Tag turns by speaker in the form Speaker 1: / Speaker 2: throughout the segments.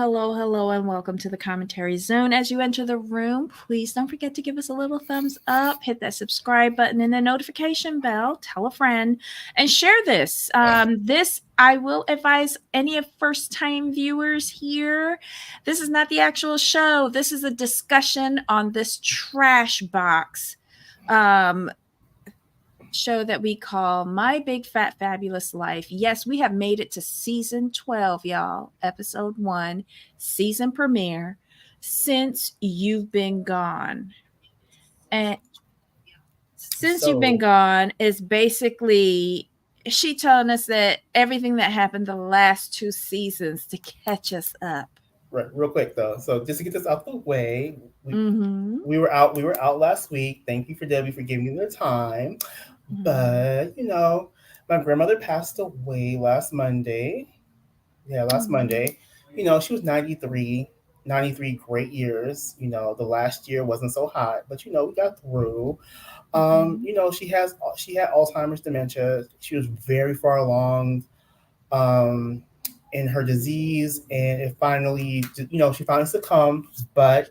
Speaker 1: hello, and welcome to the commentary zone. As you enter the room, please don't forget to give us a little thumbs up, hit that subscribe button and the notification bell, tell a friend, and share this. I will advise any of first time viewers here. This is not the actual show, this is a discussion on this trash box. Show that we call My Big Fat Fabulous Life. Yes, we have made it to season 12, y'all. Episode 1, season premiere, Since You've Been Gone. And Since You've Been Gone is basically she telling us that everything that happened the last 2 seasons to catch us up.
Speaker 2: Right, real quick though. So just to get this out the way, we were out last week. Thank you for Debbie for giving me the time. But my grandmother passed away last Monday. Yeah, last Monday. She was 93 great years. The last year wasn't so hot, but we got through. She had Alzheimer's dementia. She was very far along in her disease, and she finally succumbed, but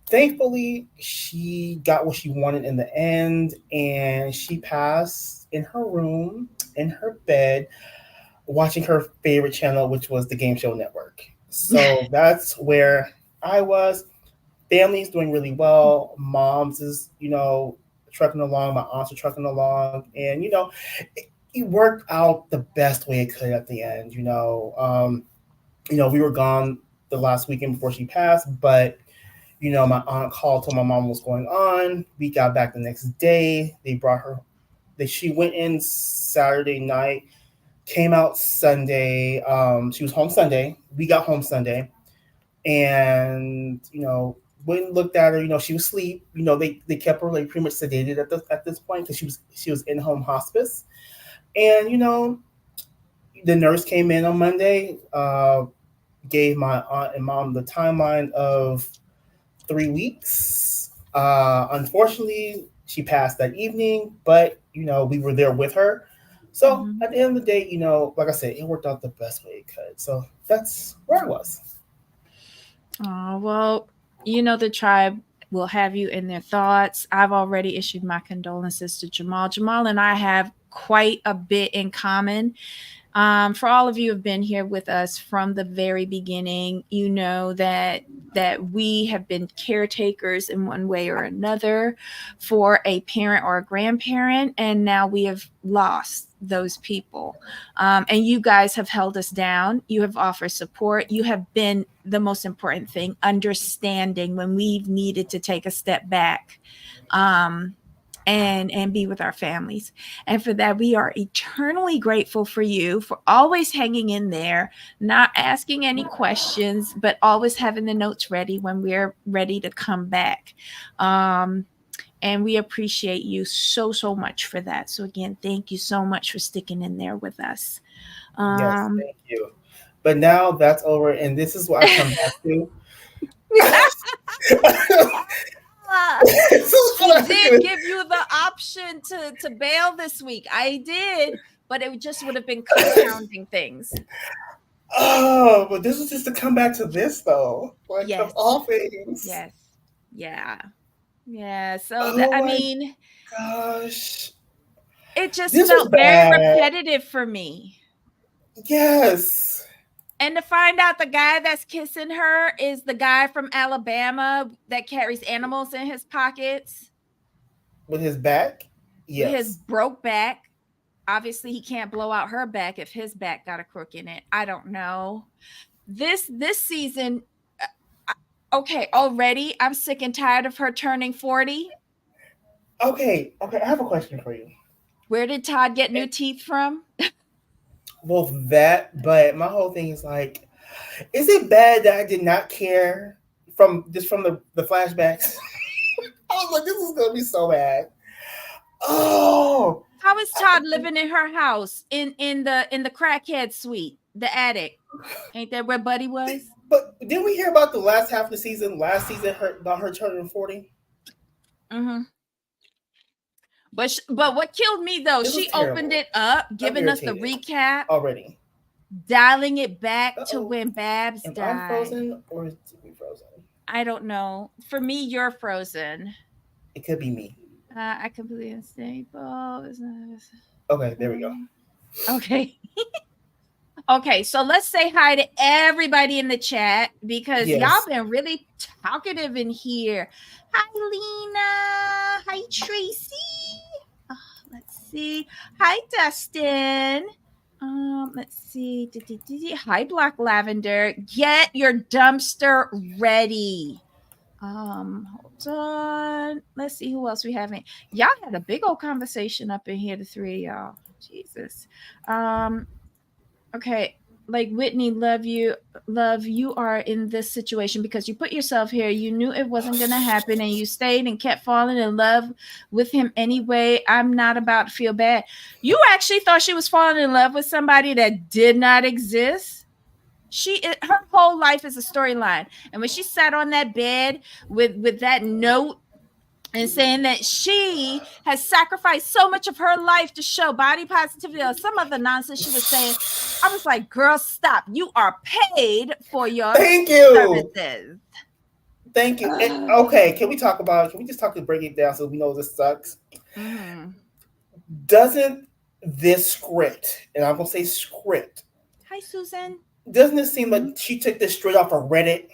Speaker 2: thankfully she got what she wanted in the end, and she passed in her room, in her bed, watching her favorite channel, which was the Game Show Network. So that's where I was. Family's doing really well. Mom's is, trucking along. My aunts are trucking along. And, it worked out the best way it could at the end. We were gone the last weekend before she passed, but my aunt called, told my mom what's going on. We got back the next day. They brought her. She went in Saturday night, came out Sunday. She was home Sunday. We got home Sunday, and went and looked at her. She was asleep. They kept her like pretty much sedated at this point because she was in home hospice. And the nurse came in on Monday, gave my aunt and mom the timeline of 3 weeks. Unfortunately, she passed that evening, but we were there with her. So at the end of the day, like I said, it worked out the best way it could. So that's where I was.
Speaker 1: Oh, well, the tribe will have you in their thoughts. I've already issued my condolences to Jamal. Jamal and I have quite a bit in common. For all of you who have been here with us from the very beginning, you know that we have been caretakers in one way or another for a parent or a grandparent, and now we have lost those people. And you guys have held us down. You have offered support. You have been the most important thing, understanding when we've needed to take a step back. And be with our families. And for that, we are eternally grateful for you for always hanging in there, not asking any questions, but always having the notes ready when we're ready to come back. And we appreciate you so much for that. So again, thank you so much for sticking in there with us.
Speaker 2: Yes, thank you. But now that's over, and this is what I come back to.
Speaker 1: I did give you the option to bail this week. I did, but it just would have been compounding things.
Speaker 2: Oh, but this was just to come back to this, though. Like,
Speaker 1: yes.
Speaker 2: Of all things.
Speaker 1: Yes. Yeah. So
Speaker 2: gosh,
Speaker 1: it just felt very repetitive for me.
Speaker 2: Yes.
Speaker 1: And to find out the guy that's kissing her is the guy from Alabama that carries animals in his pockets.
Speaker 2: With his back?
Speaker 1: Yes. With his broke back. Obviously, he can't blow out her back if his back got a crook in it. I don't know. This season, okay, already I'm sick and tired of her turning 40.
Speaker 2: Okay, I have a question for you.
Speaker 1: Where did Todd get new teeth from?
Speaker 2: Well, that, but my whole thing is like, is it bad that I did not care from the flashbacks? I was like, this is gonna be so bad. Oh,
Speaker 1: how is Todd living in her house in the crackhead suite, the attic? Ain't that where Buddy was?
Speaker 2: But didn't we hear about the last half of the season? Last season, about her turning 40.
Speaker 1: But what killed me though, she opened it up, giving us the recap
Speaker 2: already.
Speaker 1: dialing it back to
Speaker 2: Uh-oh.
Speaker 1: when Babs
Speaker 2: Am I
Speaker 1: died.
Speaker 2: frozen or is we frozen?
Speaker 1: I don't know. For me, you're frozen.
Speaker 2: It could be me.
Speaker 1: I completely unstable.
Speaker 2: Okay, there we go.
Speaker 1: Okay. Okay, so let's say hi to everybody in the chat because y'all
Speaker 2: Yes.
Speaker 1: been really talkative in here. Hi, Lena. Hi, Tracy. Oh, let's see. Hi, Dustin. Let's see. Hi, Black Lavender. Get your dumpster ready. Hold on. Let's see who else we have in. Y'all had a big old conversation up in here, the three of y'all. Jesus. Um, okay, like Whitney, love, you are in this situation because you put yourself here. You knew it wasn't going to happen and you stayed and kept falling in love with him anyway. I'm not about to feel bad. You actually thought she was falling in love with somebody that did not exist. Her whole life is a storyline, and when she sat on that bed with that note and saying that she has sacrificed so much of her life to show body positivity or some other nonsense she was saying, I was like, girl, stop. You are paid for your
Speaker 2: Thank you.
Speaker 1: services.
Speaker 2: Thank you. Okay, can we talk about? Can we just talk to break it down so we know this sucks?
Speaker 1: Mm-hmm.
Speaker 2: Doesn't this script, and I'm gonna say script,
Speaker 1: Hi, Susan.
Speaker 2: doesn't it seem like she took this straight off of Reddit?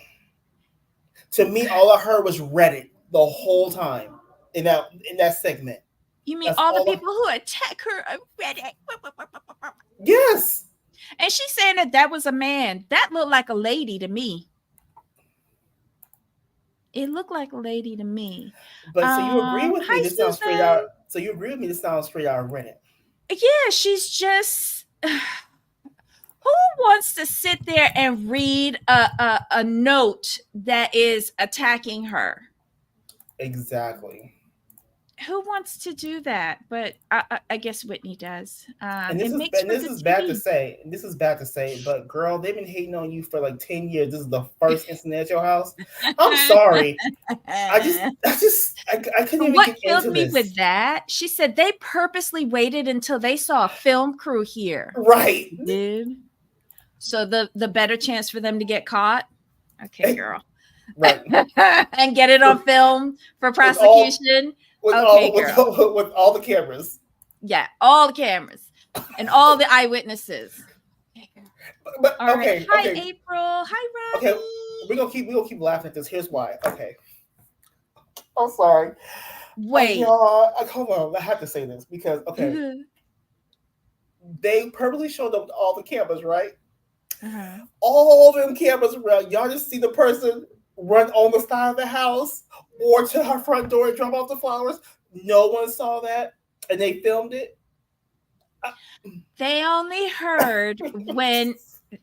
Speaker 2: To me, all I heard was Reddit the whole time in that segment.
Speaker 1: You mean
Speaker 2: That's
Speaker 1: all the
Speaker 2: all.
Speaker 1: people who attack her on Reddit?
Speaker 2: Yes.
Speaker 1: And she's saying that was a man. That looked like a lady to me. It looked like a lady to me.
Speaker 2: But so you agree with me?
Speaker 1: Hi,
Speaker 2: This sounds straight out.
Speaker 1: Susan.
Speaker 2: So you agree with me? This sounds straight out of Reddit.
Speaker 1: Yeah, she's just. Who wants to sit there and read a note that is attacking her?
Speaker 2: Exactly.
Speaker 1: Who wants to do that? But I guess Whitney does.
Speaker 2: And
Speaker 1: It
Speaker 2: this is
Speaker 1: makes
Speaker 2: and
Speaker 1: for
Speaker 2: this
Speaker 1: good
Speaker 2: is bad to
Speaker 1: TV.
Speaker 2: say. This is bad to say, but girl, they've been hating on you for like 10 years. This is the first incident at your house. I'm sorry. I couldn't even
Speaker 1: What
Speaker 2: get
Speaker 1: killed
Speaker 2: into
Speaker 1: me
Speaker 2: this.
Speaker 1: with that, she said they purposely waited until they saw a film crew here.
Speaker 2: Right.
Speaker 1: Dude. So the better chance for them to get caught. Okay, girl.
Speaker 2: Right.
Speaker 1: And get it on film for
Speaker 2: With all
Speaker 1: prosecution.
Speaker 2: with
Speaker 1: Okay,
Speaker 2: all
Speaker 1: girl.
Speaker 2: with all the cameras.
Speaker 1: Yeah, all the cameras and all the eyewitnesses.
Speaker 2: But
Speaker 1: All right.
Speaker 2: okay,
Speaker 1: Hi,
Speaker 2: okay,
Speaker 1: April. Hi,
Speaker 2: okay.
Speaker 1: Ronnie.
Speaker 2: We gonna keep laughing at this. Here's why. Okay. I'm sorry.
Speaker 1: Wait.
Speaker 2: Y'all, hold on. I have to say this because okay, they purposely showed up with all the cameras, right? All them cameras around. Y'all just see the person run on the side of the house or to her front door and drop off the flowers. No one saw that, and they filmed it.
Speaker 1: They only heard when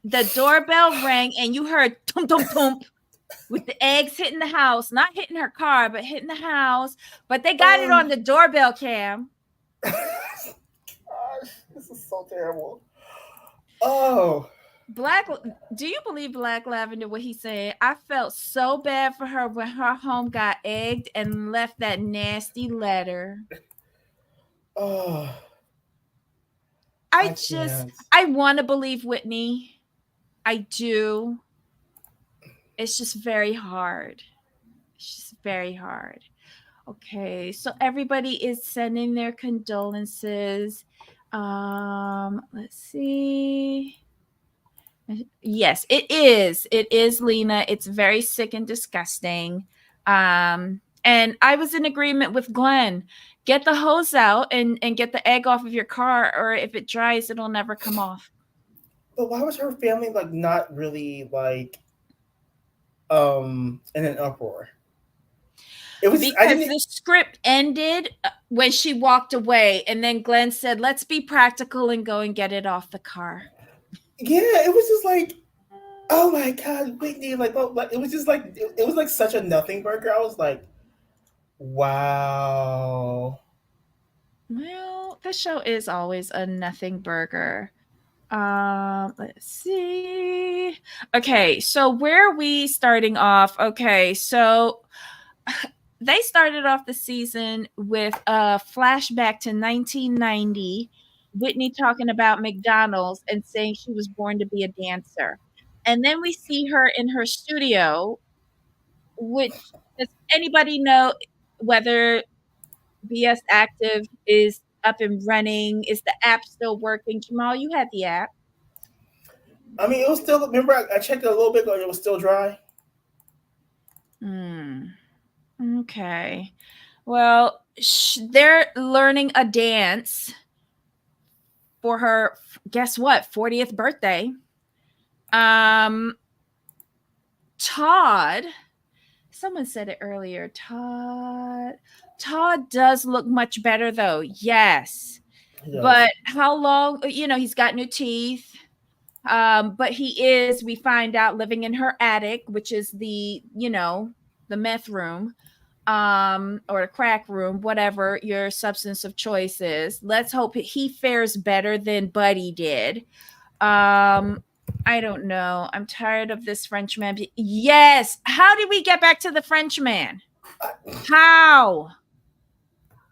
Speaker 1: the doorbell rang and you heard tum tum tum with the eggs hitting the house, not hitting her car, but hitting the house. But they got it on the doorbell cam.
Speaker 2: Gosh, this is so terrible. Oh.
Speaker 1: Do you believe Black Lavender, what he's saying? I felt so bad for her when her home got egged and left that nasty letter.
Speaker 2: Oh.
Speaker 1: I want to believe Whitney. I do. It's just very hard. It's just very hard. Okay, so everybody is sending their condolences. Let's see. Yes, it is. It is, Lena. It's very sick and disgusting. And I was in agreement with Glenn. Get the hose out and get the egg off of your car, or if it dries, it'll never come off.
Speaker 2: But why was her family like not really like in an uproar?
Speaker 1: It was because the script ended when she walked away, and then Glenn said, "Let's be practical and go and get it off the car."
Speaker 2: Yeah, it was just like, oh my god, Whitney! Like it was just like it was like such a nothing burger. I was like, wow.
Speaker 1: Well, the show is always a nothing burger. Let's see. Okay, so where are we starting off? Okay, so they started off the season with a flashback to 1990 Whitney talking about McDonald's and saying she was born to be a dancer. And then we see her in her studio, which does anybody know whether BS Active is up and running? Is the app still working? Jamal, you had the app.
Speaker 2: I mean, it was still. Remember, I checked it a little bit ago, and it was still dry.
Speaker 1: Okay. Well, they're learning a dance for her, guess what, 40th birthday. Todd, someone said it earlier. Todd does look much better though. Yes. But how long, he's got new teeth. But he is, we find out, living in her attic, which is the meth room, or the crack room, whatever your substance of choice is. Let's hope he fares better than Buddy did. I don't know. I'm tired of this Frenchman. Yes. How did we get back to the Frenchman? How?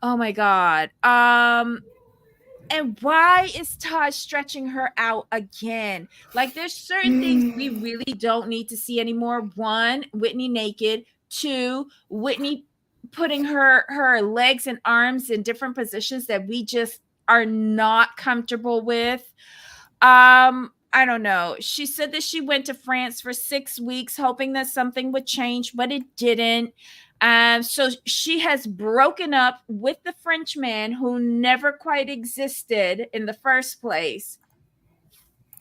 Speaker 1: Oh my God. And why is Todd stretching her out again? Like, there's certain things we really don't need to see anymore. One, Whitney naked. Two, Whitney putting her legs and arms in different positions that we just are not comfortable with. I don't know. She said that she went to France for 6 weeks, hoping that something would change, but it didn't. So she has broken up with the Frenchman who never quite existed in the first place.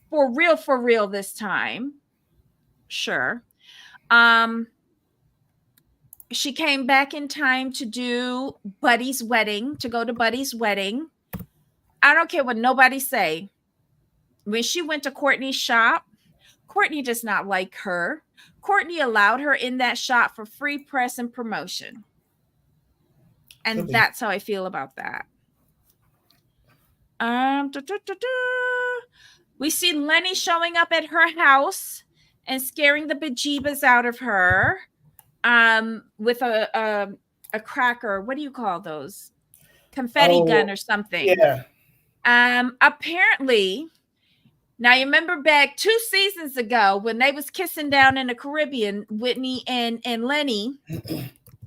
Speaker 1: For real this time. Sure. She came back in time to do Buddy's wedding, to go to Buddy's wedding. I don't care what nobody say. When she went to Courtney's shop, Courtney does not like her. Courtney allowed her in that shop for free press and promotion. And that's how I feel about that. We see Lenny showing up at her house and scaring the bejeebas out of her with a cracker. What do you call those? Confetti gun or something.
Speaker 2: Yeah.
Speaker 1: Apparently, now you remember back 2 seasons ago when they was kissing down in the Caribbean, Whitney and Lenny.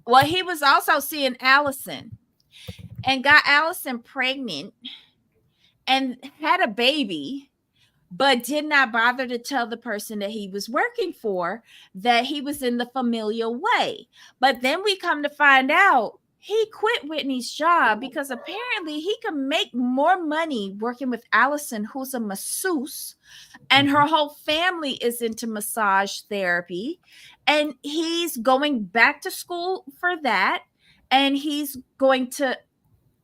Speaker 1: Well, he was also seeing Allison and got Allison pregnant and had a baby, but did not bother to tell the person that he was working for that he was in the familial way. But then we come to find out he quit Whitney's job because apparently he can make more money working with Allison, who's a masseuse, and her whole family is into massage therapy. And he's going back to school for that. And he's going to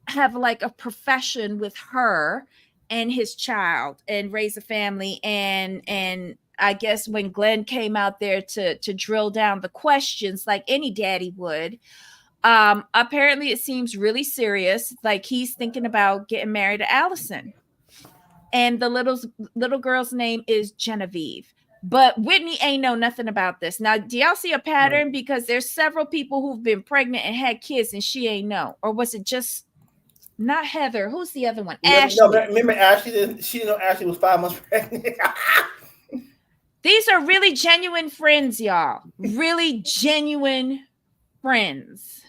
Speaker 1: have like a profession with her and his child and raise a family. And I guess when Glenn came out there to drill down the questions like any daddy would, apparently it seems really serious. Like he's thinking about getting married to Allison. And the little girl's name is Genevieve. But Whitney ain't know nothing about this. Now, do y'all see a pattern? Right. Because there's several people who've been pregnant and had kids and she ain't know. Or was it just not Heather? Who's the other one? Ashley.
Speaker 2: No, remember Ashley? She didn't know Ashley was 5 months pregnant.
Speaker 1: These are really genuine friends, y'all. Really genuine friends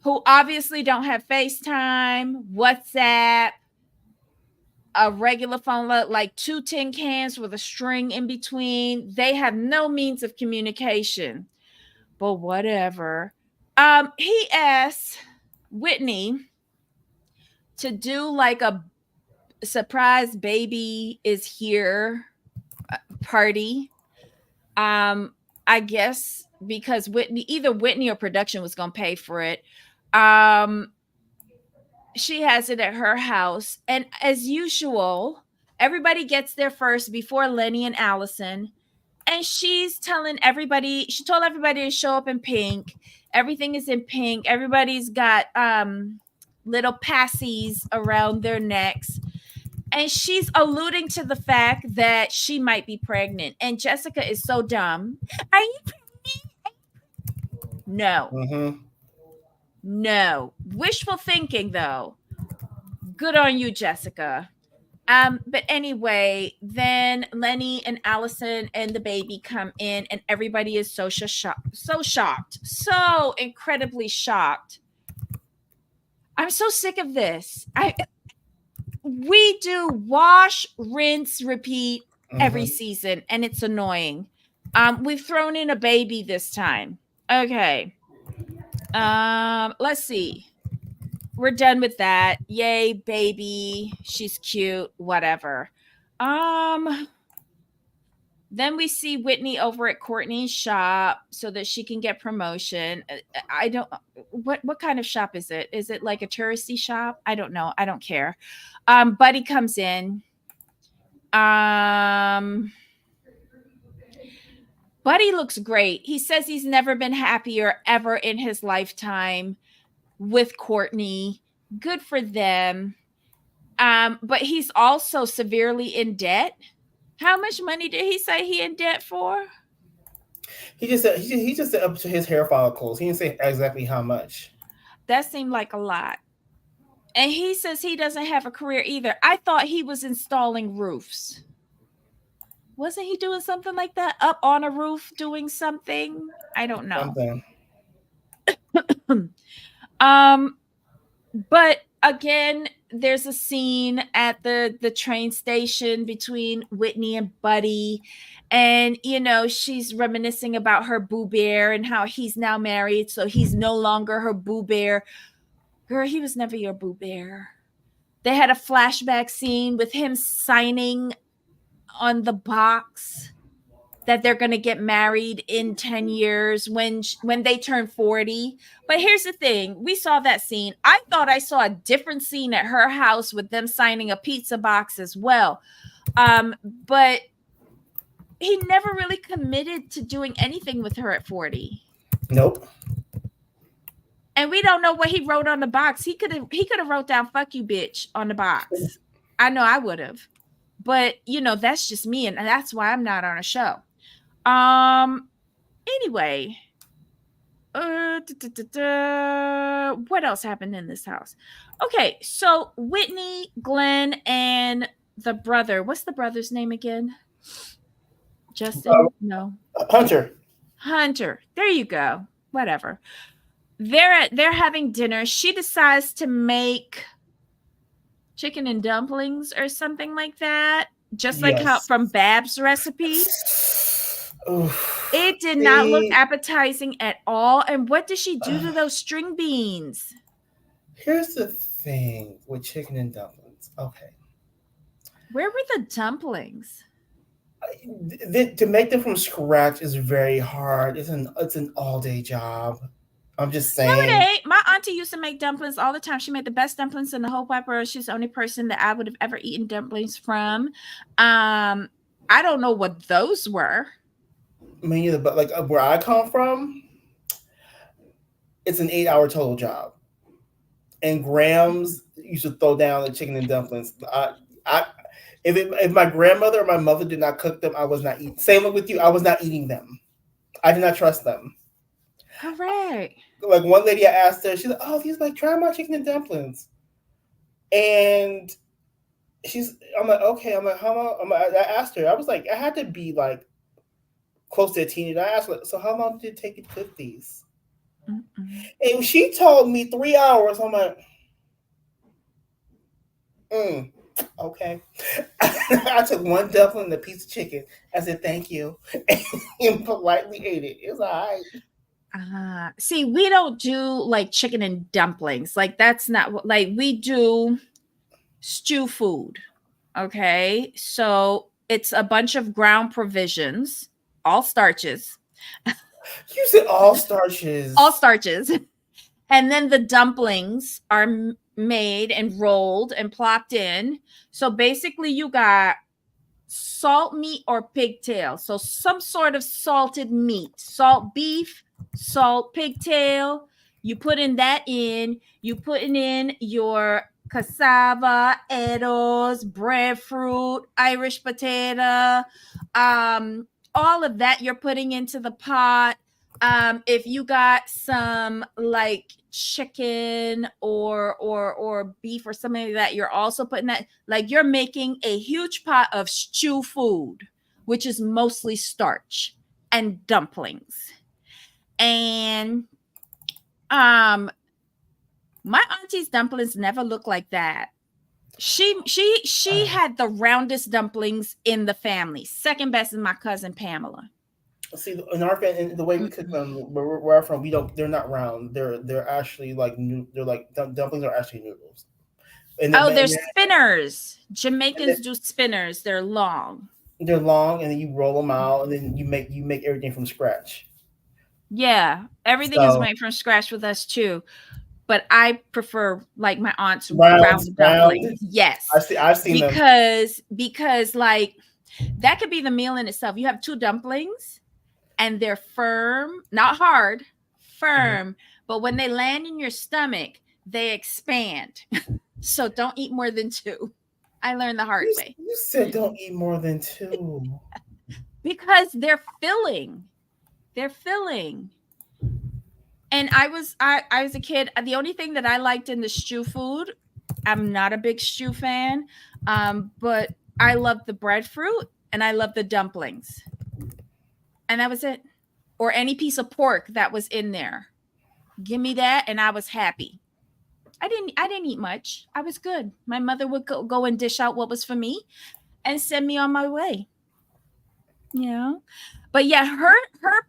Speaker 1: who obviously don't have FaceTime, WhatsApp, a regular phone, like 2 tin cans with a string in between. They have no means of communication. But whatever. He asked Whitney to do like a surprise baby is here party. I guess because either Whitney or production was going to pay for it. She has it at her house. And as usual, everybody gets there first before Lenny and Allison. And she told everybody to show up in pink. Everything is in pink. Everybody's got little passies around their necks. And she's alluding to the fact that she might be pregnant. And Jessica is so dumb. Are you pregnant? No.
Speaker 2: Mm-hmm.
Speaker 1: No. Wishful thinking, though. Good on you, Jessica. But anyway, then Lenny and Allison and the baby come in, and everybody is so shocked, so incredibly shocked. I'm so sick of this. We do wash, rinse, repeat every season, and it's annoying. We've thrown in a baby this time. Okay. Let's see. We're done with that. Yay, baby. She's cute. Whatever. Then we see Whitney over at Courtney's shop so that she can get promotion. I don't what kind of shop is it? Is it like a touristy shop? I don't know. I don't care. Buddy comes in. Buddy looks great. He says he's never been happier ever in his lifetime with Courtney. Good for them. But he's also severely in debt. How much money did he say he in debt for?
Speaker 2: He just said up to his hair follicles. He didn't say exactly how much.
Speaker 1: That seemed like a lot. And he says he doesn't have a career either. I thought he was installing roofs. Wasn't he doing something like that? Up on a roof doing something? I don't know. But again, there's a scene at the train station between Whitney and Buddy, and she's reminiscing about her boo bear and how he's now married, so he's no longer her boo bear. Girl, he was never your boo bear. They had a flashback scene with him signing on the box that they're going to get married in 10 years when they turn 40. But here's the thing. We saw that scene. I thought I saw a different scene at her house with them signing a pizza box as well. But he never really committed to doing anything with her at 40.
Speaker 2: Nope.
Speaker 1: And we don't know what he wrote on the box. He could have wrote down "fuck you, bitch" on the box. I know I would have. But, that's just me, and that's why I'm not on a show. Anyway, what else happened in this house? Okay, so Whitney, Glenn, and the brother. What's the brother's name again? Justin? No.
Speaker 2: Hunter.
Speaker 1: There you go. Whatever. They're having dinner. She decides to make chicken and dumplings or something like that. Just like how from Bab's recipe. It did not look appetizing at all. And what did she do to those string beans?
Speaker 2: Here's the thing with chicken and dumplings. Okay.
Speaker 1: Where were the dumplings?
Speaker 2: To make them from scratch is very hard. It's an all-day job. I'm just saying.
Speaker 1: No, it ain't. My auntie used to make dumplings all the time. She made the best dumplings in the whole wide world. She's the only person that I would have ever eaten dumplings from. I don't know what those were.
Speaker 2: Me neither, but like where I come from, it's an 8-hour total job. And Grams used to throw down the chicken and dumplings. If my grandmother or my mother did not cook them, I was not eating. Same with you, I was not eating them. I did not trust them.
Speaker 1: All right.
Speaker 2: Like one lady, I asked her, she's like, "Oh, these like try my chicken and dumplings," and I'm like, okay. I'm like, how long? I asked her. I was like, I had to be like close to a teenager. I asked her, so how long did it take you to cook these? And she told me 3 hours. I'm like, okay. I took one dumpling and a piece of chicken. I said, thank you, and politely ate it. It's all right.
Speaker 1: See, we don't do like chicken and dumplings. Like that's not like we do stew food. Okay. So it's a bunch of ground provisions, all starches.
Speaker 2: You said all starches.
Speaker 1: All starches. And then the dumplings are made and rolled and plopped in. So basically you got salt meat or pigtail. So some sort of salted meat, salt beef, salt pigtail. You putting that in. You putting in your cassava, edos, breadfruit, Irish potato, all of that you're putting into the pot. If you got some like chicken or beef or something like that, you're also putting that, like you're making a huge pot of stew food, which is mostly starch and dumplings. And my auntie's dumplings never look like that. She had the roundest dumplings in the family. Second best is my cousin Pamela.
Speaker 2: See, in our family, the way we cook them, where I'm from, we don't. They're not round. They're actually like they're like dumplings are actually noodles. And then,
Speaker 1: Oh, they're
Speaker 2: and
Speaker 1: spinners.
Speaker 2: then
Speaker 1: Jamaicans do spinners. They're long.
Speaker 2: they're long, and then you roll them out, and then you make everything from scratch.
Speaker 1: Yeah, everything is
Speaker 2: So
Speaker 1: made from scratch with us too. But I prefer like my aunt's
Speaker 2: round,
Speaker 1: round dumplings.
Speaker 2: round.
Speaker 1: Yes,
Speaker 2: I've seen them.
Speaker 1: because like that could be the meal in itself. You have two dumplings and they're firm, not hard, firm. But when they land in your stomach, they expand. So don't eat more than two. I learned the hard way.
Speaker 2: You said don't eat more than two.
Speaker 1: Because they're filling. They're filling. And I was a kid. The only thing that I liked in the stew food, I'm not a big stew fan, but I loved the breadfruit and I loved the dumplings. And that was it. Or any piece of pork that was in there. Give me that and I was happy. I didn't eat much. I was good. My mother would go and dish out what was for me and send me on my way. You know? But yeah, her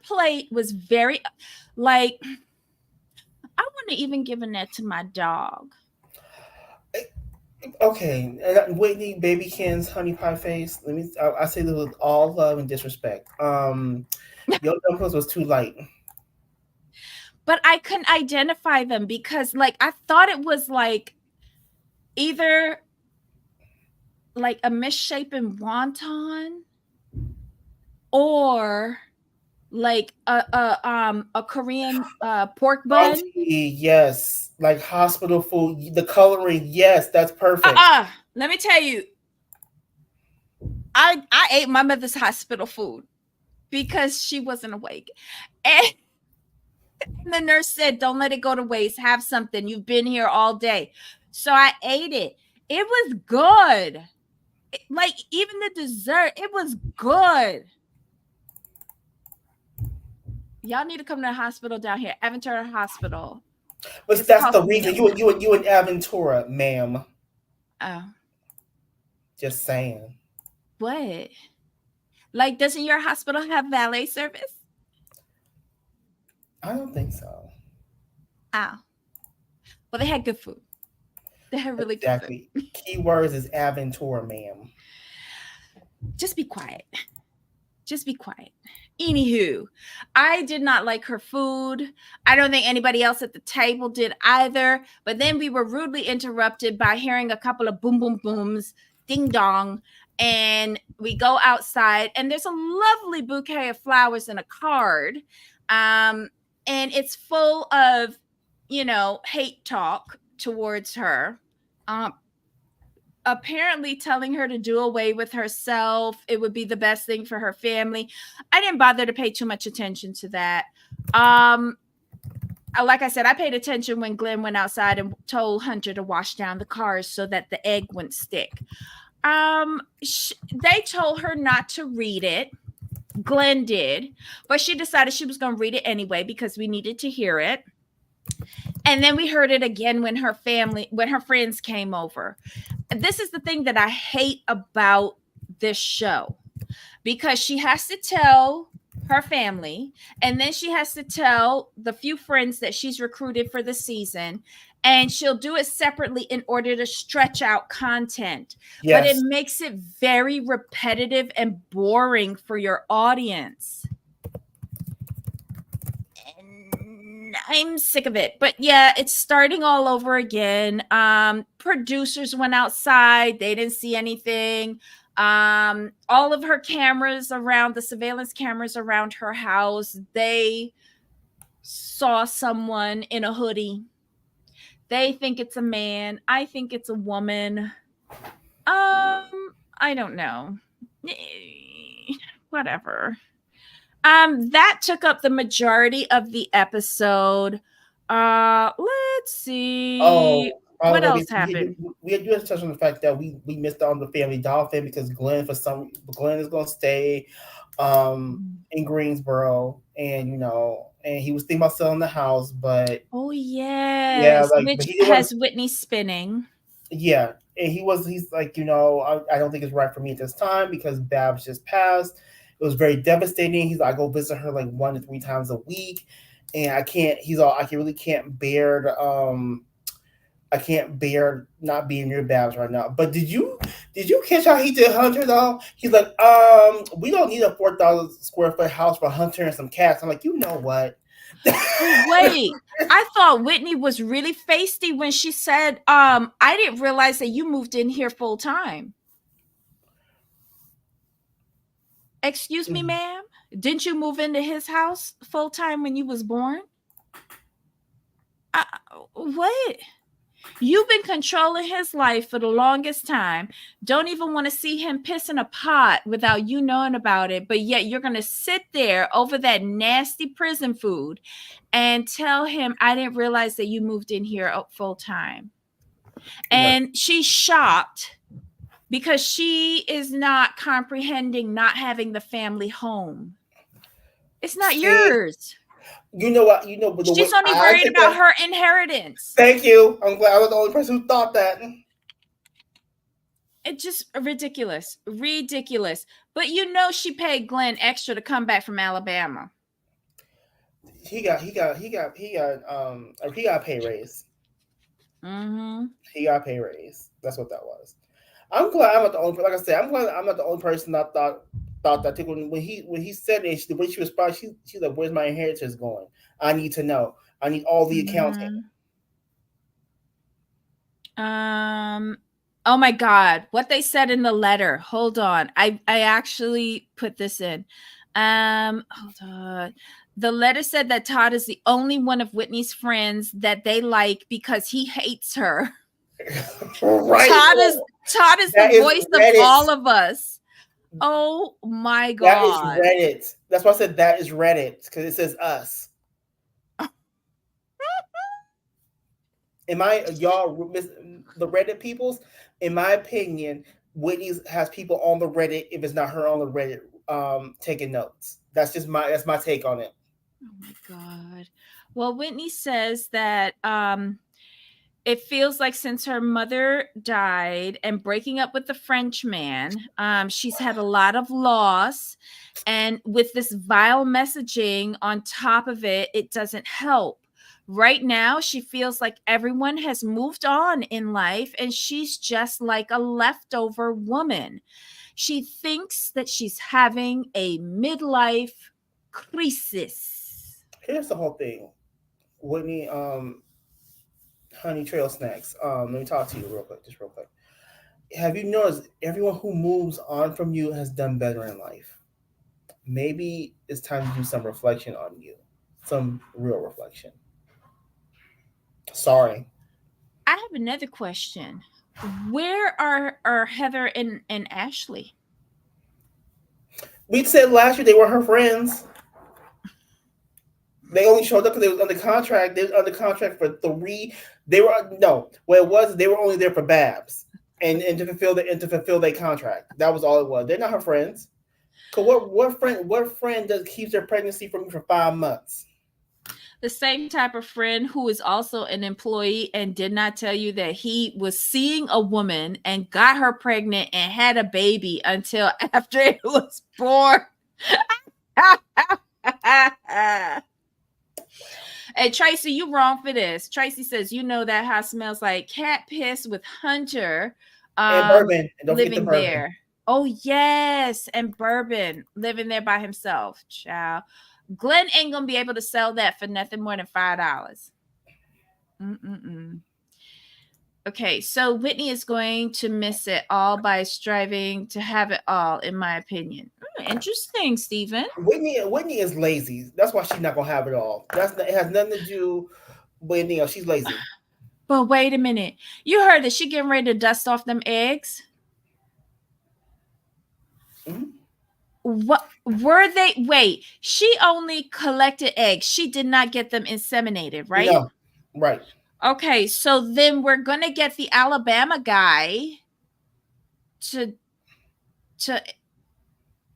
Speaker 1: plate was very like I wouldn't have even given that to my dog.
Speaker 2: Okay, and Whitney, baby Ken's honey pie face. I say this with all love and disrespect. Your dumplings was too light.
Speaker 1: But I couldn't identify them because like I thought it was like either like a misshapen wonton or like a Korean pork bun.
Speaker 2: Auntie, yes, like hospital food. The coloring, yes, that's perfect.
Speaker 1: Let me tell you, I ate my mother's hospital food because she wasn't awake, and the nurse said, "Don't let it go to waste. Have something. You've been here all day." So I ate it. It was good. Like even the dessert, it was good. Y'all need to come to the hospital down here, Aventura Hospital.
Speaker 2: But
Speaker 1: It's
Speaker 2: that's the
Speaker 1: costing me a
Speaker 2: reason
Speaker 1: lot.
Speaker 2: you and Aventura, ma'am.
Speaker 1: Oh,
Speaker 2: Just saying.
Speaker 1: what? Like, doesn't your hospital have valet service?
Speaker 2: I don't think so.
Speaker 1: Oh, well, they had good food. They had really good food.
Speaker 2: Exactly. Keywords is Aventura, ma'am.
Speaker 1: Just be quiet. Just be quiet. Anywho, I did not like her food. I don't think anybody else at the table did either. But then we were rudely interrupted by hearing a couple of boom, boom, booms, ding dong. And we go outside, and there's a lovely bouquet of flowers and a card. And it's full of, hate talk towards her. Apparently telling her to do away with herself. It would be the best thing for her family. I didn't bother to pay too much attention to that. Like I said, I paid attention when Glenn went outside and told Hunter to wash down the cars so that the egg wouldn't stick. They told her not to read it. Glenn did, but she decided she was going to read it anyway because we needed to hear it. And then we heard it again when her friends came over. This is the thing that I hate about this show, because she has to tell her family, and then she has to tell the few friends that she's recruited for the season, and she'll do it separately in order to stretch out content. Yes. But it makes it very repetitive and boring for your audience. I'm sick of it. But yeah, it's starting all over again. Producers went outside. They didn't see anything. All of her cameras around, the surveillance cameras around her house, they saw someone in a hoodie. They think it's a man. I think it's a woman. I don't know. Whatever. That took up the majority of the episode. Let's see.
Speaker 2: Oh, by the
Speaker 1: What
Speaker 2: way,
Speaker 1: else happened?
Speaker 2: we had to touch on the fact that we missed out on the family dolphin because Glenn is going to stay in Greensboro, and and he was thinking about selling the house, but
Speaker 1: Oh
Speaker 2: yeah,
Speaker 1: yes,
Speaker 2: like, but
Speaker 1: which
Speaker 2: he didn't want
Speaker 1: has Whitney spinning.
Speaker 2: yeah, and he's like, I don't think it's right for me at this time because Babs just passed. It was very devastating. He's like, I go visit her like 1 to 3 times a week, and I can't. He's all, I can really can't bear the I can't bear not being near Babs right now. But did you catch how he did Hunter though? He's like, we don't need a 4,000 square foot house for Hunter and some cats. I'm like, you know what?
Speaker 1: Oh wait, I thought Whitney was really feisty when she said, I didn't realize that you moved in here full time. Excuse me, ma'am? Didn't you move into his house full time when you was born? Uh, what? You've been controlling his life for the longest time. Don't even want to see him piss in a pot without you knowing about it. But yet you're going to sit there over that nasty prison food and tell him, I didn't realize that you moved in here full time. And she's shocked because she is not comprehending not having the family home. It's not yours.
Speaker 2: You know what? But the way
Speaker 1: She's only
Speaker 2: I
Speaker 1: worried
Speaker 2: take
Speaker 1: about
Speaker 2: that.
Speaker 1: her inheritance.
Speaker 2: Thank you. I'm glad I was the only person who thought that.
Speaker 1: It's just ridiculous. Ridiculous. But she paid Glenn extra to come back from Alabama.
Speaker 2: He got a pay raise.
Speaker 1: Mm-hmm.
Speaker 2: He got a pay raise. That's what that was. I'm glad I'm not the only. Like I said, I'm glad I'm not the only person that thought that. When he said it, the way she responded, she's like, "Where's my inheritance going? I need to know. I need all the accounting."
Speaker 1: Oh my God, what they said in the letter. Hold on. I actually put this in. Hold on. The letter said that Todd is the only one of Whitney's friends that they like because he hates her.
Speaker 2: Right.
Speaker 1: Todd is the voice of all of us. Oh my God.
Speaker 2: That is Reddit. That's why I said that is Reddit, because it says us. Y'all the Reddit peoples? In my opinion, Whitney has people on the Reddit if it's not her on the Reddit taking notes. That's my take on it.
Speaker 1: Oh my God. Well, Whitney says that it feels like since her mother died and breaking up with the French man, she's had a lot of loss. And with this vile messaging on top of it, it doesn't help. Right now, she feels like everyone has moved on in life and she's just like a leftover woman. She thinks that she's having a midlife crisis.
Speaker 2: Here's the whole thing. Whitney, Honey Trail Snacks. Let me talk to you just real quick. Have you noticed everyone who moves on from you has done better in life? Maybe it's time to do some reflection on you, some real reflection. Sorry.
Speaker 1: I have another question. Where are Heather and Ashley?
Speaker 2: We said last year they were her friends. They only showed up because they was under contract. They was under contract for 3. They were no. What it was, they were only there for Babs and to fulfill their contract. That was all it was. They're not her friends. Cause what friend does keeps their pregnancy from you for 5 months?
Speaker 1: The same type of friend who is also an employee and did not tell you that he was seeing a woman and got her pregnant and had a baby until after it was born. Hey, Tracy, you wrong for this. Tracy says, that house smells like cat piss with Hunter
Speaker 2: and bourbon. And don't
Speaker 1: living
Speaker 2: forget the bourbon.
Speaker 1: there. Oh, yes. And bourbon living there by himself. Child. Glenn ain't going to be able to sell that for nothing more than $5. Okay, so Whitney is going to miss it all by striving to have it all, in my opinion. Interesting, Stephen.
Speaker 2: Whitney is lazy. That's why she's not gonna have it all. It has nothing to do with anything else. She's lazy.
Speaker 1: But wait a minute. You heard that she getting ready to dust off them eggs?
Speaker 2: Mm-hmm.
Speaker 1: What were they? Wait, she only collected eggs. She did not get them inseminated, right?
Speaker 2: No, right.
Speaker 1: Okay, so then we're gonna get the Alabama guy to to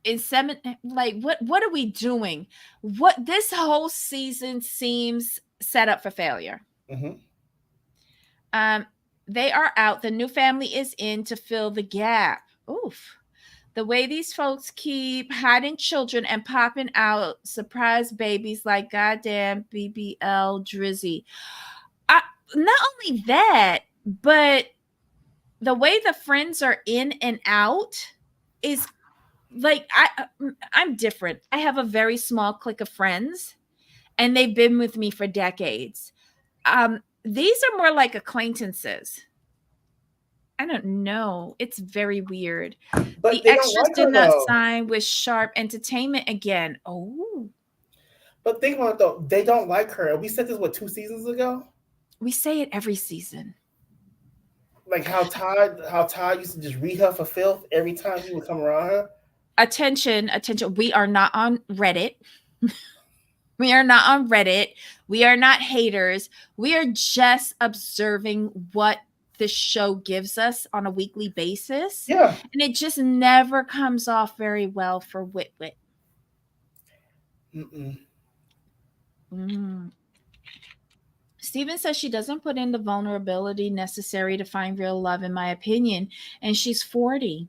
Speaker 1: inseminate. Like, what are we doing? What, this whole season seems set up for failure.
Speaker 2: Mm-hmm.
Speaker 1: Um, they are out. The new family is in to fill the gap. Oof. The way these folks keep hiding children and popping out surprise babies like goddamn BBL Drizzy. I, not only that, but the way the friends are in and out is like, I'm different. I have a very small clique of friends and they've been with me for decades. These are more like acquaintances. I don't know. It's very weird.
Speaker 2: But
Speaker 1: The
Speaker 2: they don't
Speaker 1: extras
Speaker 2: like
Speaker 1: did
Speaker 2: her
Speaker 1: not
Speaker 2: though.
Speaker 1: sign with Sharp Entertainment again. Oh,
Speaker 2: But think about it though, they don't like her. We said this what 2 seasons ago.
Speaker 1: we say it every season.
Speaker 2: Like how Todd used to just read her for filth every time he would come around her.
Speaker 1: Attention, attention. We are not on Reddit. We are not on Reddit. We are not haters. We are just observing what the show gives us on a weekly basis.
Speaker 2: Yeah.
Speaker 1: And it just never comes off very well for Wit Wit.
Speaker 2: Mm-mm.
Speaker 1: Mm. Steven says she doesn't put in the vulnerability necessary to find real love, in my opinion, and she's 40.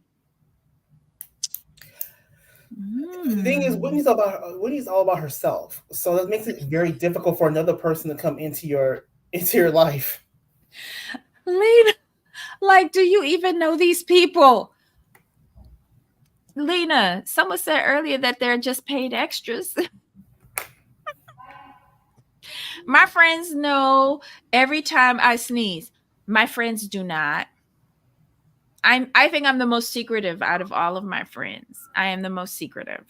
Speaker 2: The thing is,
Speaker 1: Mm.
Speaker 2: Whitney's all about herself, so that makes it very difficult for another person to come into your life.
Speaker 1: Lena, like, do you even know these people? Lena, someone said earlier that they're just paid extras. My friends know every time I sneeze. My friends do not. I think I'm the most secretive out of all of my friends. I am the most secretive.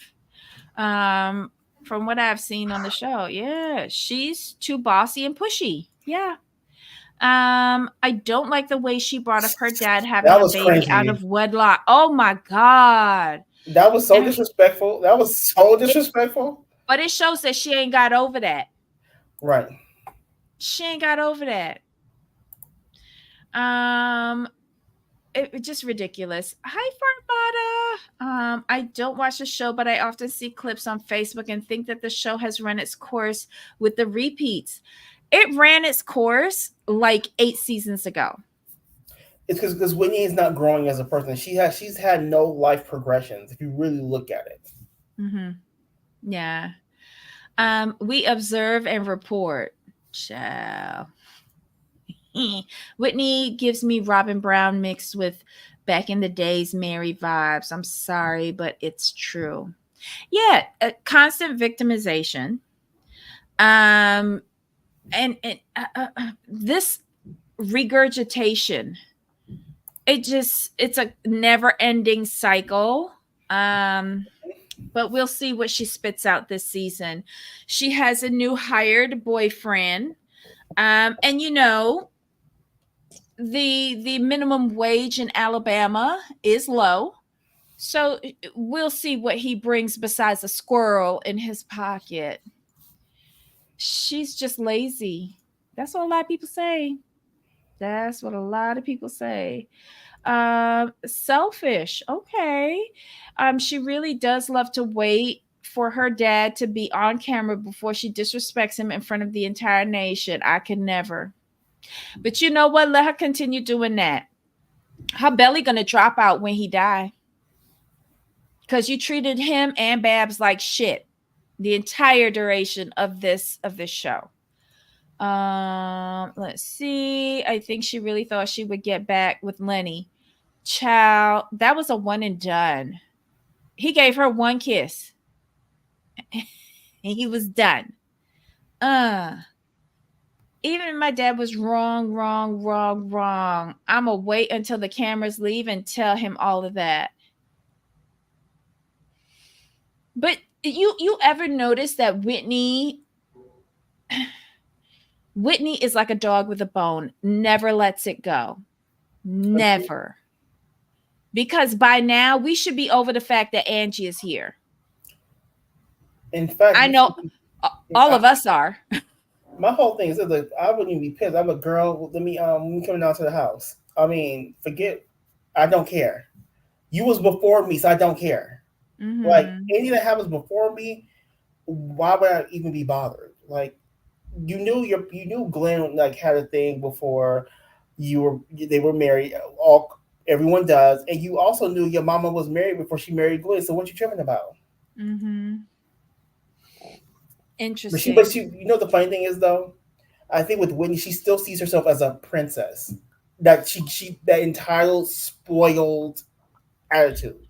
Speaker 1: Um, from what I've seen on the show, yeah, she's too bossy and pushy. Yeah. I don't like the way she brought up her dad having
Speaker 2: That
Speaker 1: a
Speaker 2: was
Speaker 1: baby out
Speaker 2: cringy.
Speaker 1: of wedlock. Oh my god.
Speaker 2: That was so
Speaker 1: And
Speaker 2: disrespectful. That was so
Speaker 1: it,
Speaker 2: disrespectful.
Speaker 1: but it shows that she ain't got over that.
Speaker 2: Right.
Speaker 1: She ain't got over that. Um, just ridiculous. Hi, Farmada. I don't watch the show, but I often see clips on Facebook and think that the show has run its course with the repeats. It ran its course like 8 seasons ago.
Speaker 2: It's because Whitney is not growing as a person. She's had no life progressions if you really look at it.
Speaker 1: Mm-hmm. Yeah. We observe and report. Ciao. Whitney gives me Robin Brown mixed with back in the days Mary vibes. I'm sorry, but it's true. Yeah, constant victimization. Um, and this regurgitation. It's a never ending cycle. But we'll see what she spits out this season. She has a new hired boyfriend. And you know, the minimum wage in Alabama is low. So we'll see what he brings besides a squirrel in his pocket. She's just lazy. That's what a lot of people say. That's what a lot of people say. Selfish. Okay. She really does love to wait for her dad to be on camera before she disrespects him in front of the entire nation. I can never. But you know what? Let her continue doing that. Her belly gonna drop out when he die. Because you treated him and Babs like shit the entire duration of this show. Let's see. I think she really thought she would get back with Lenny. Child, that was a one and done. He gave her one kiss and he was done. Even if my dad was wrong, I'ma wait until the cameras leave and tell him all of that. But you ever notice that Whitney is like a dog with a bone, never lets it go. Never. because by now we should be over the fact that Angie is here.
Speaker 2: In fact,
Speaker 1: I
Speaker 2: you should
Speaker 1: know all of us are.
Speaker 2: my whole thing is like I wouldn't even be pissed. I'm a girl. Let me coming down to the house. I mean, forget. I don't care. You was before me, so I don't care. Like anything that happens before me, why would I even be bothered? Like you knew Glenn like had a thing before you were they were married. All everyone does, and you also knew your mama was married before she married Glenn. So what you tripping about?
Speaker 1: Interesting.
Speaker 2: But she, you know, the funny thing is though, I think with Whitney, she still sees herself as a princess. That she that entitled, spoiled attitude.